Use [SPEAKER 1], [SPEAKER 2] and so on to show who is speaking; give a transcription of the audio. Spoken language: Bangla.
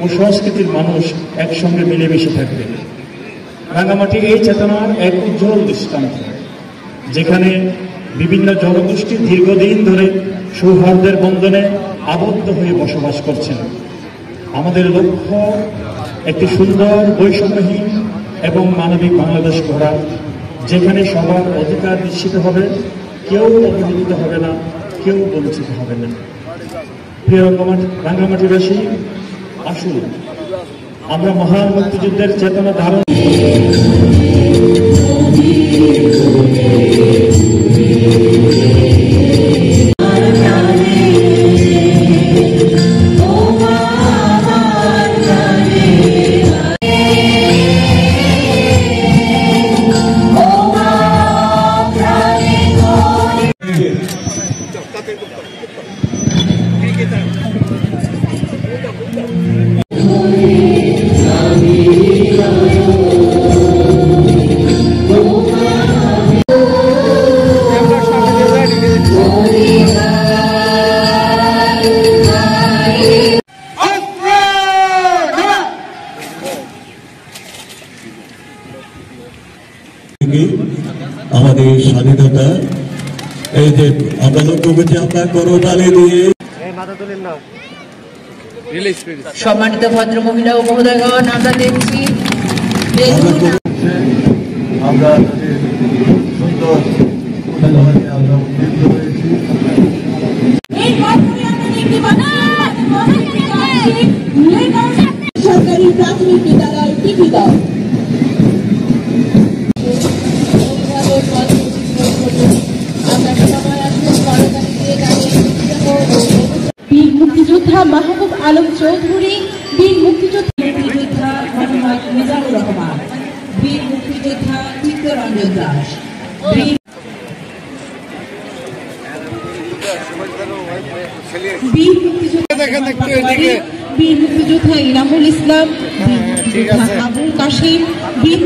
[SPEAKER 1] ও সংস্কৃতির মানুষ একসঙ্গে মিলেমিশে থাকবে। রাঙামাটি এই চেতনার এক উজ্জ্বল দৃষ্টান্ত, যেখানে বিভিন্ন জনগোষ্ঠী দীর্ঘদিন ধরে সৌহার্দ্যের বন্ধনে আবদ্ধ হয়ে বসবাস করছেন। আমাদের লক্ষ্য একটি সুন্দর, বৈষম্যহীন এবং মানবিক বাংলাদেশ গড়া, যেখানে সবার অধিকার নিশ্চিত হবে, কেউ অবহেলিত হবে না, কেউ বঞ্চিত হবে না। প্রিয় রাঙ্গামাটিবাসী, আসুন আমরা মহান মুক্তিযুদ্ধের চেতনা ধারণ
[SPEAKER 2] আমাদের স্বাধীনতা, এই যে আমরা লক্ষ্য করছি আমরা করতালি দিয়ে।
[SPEAKER 3] সম্মানিত ভদ্র মহিলা ও মহোদয়গণ, আমরা দেখছি
[SPEAKER 2] আমরা সুন্দর
[SPEAKER 3] সরকারি প্রাথমিক বিদ্যালয় টিকিটা বীর মুক্তিযোদ্ধা মাহবুব আলম চৌধুরী, বীর মুক্তিযোদ্ধা মোহাম্মদ মিজানুর রহমান, বীর মুক্তিযোদ্ধা চিত্তরঞ্জন দাস, বীর মুক্তিযোদ্ধা ইনামুল ইসলাম, বীর মুক্তিযোদ্ধা আবুল কাশিম, বীর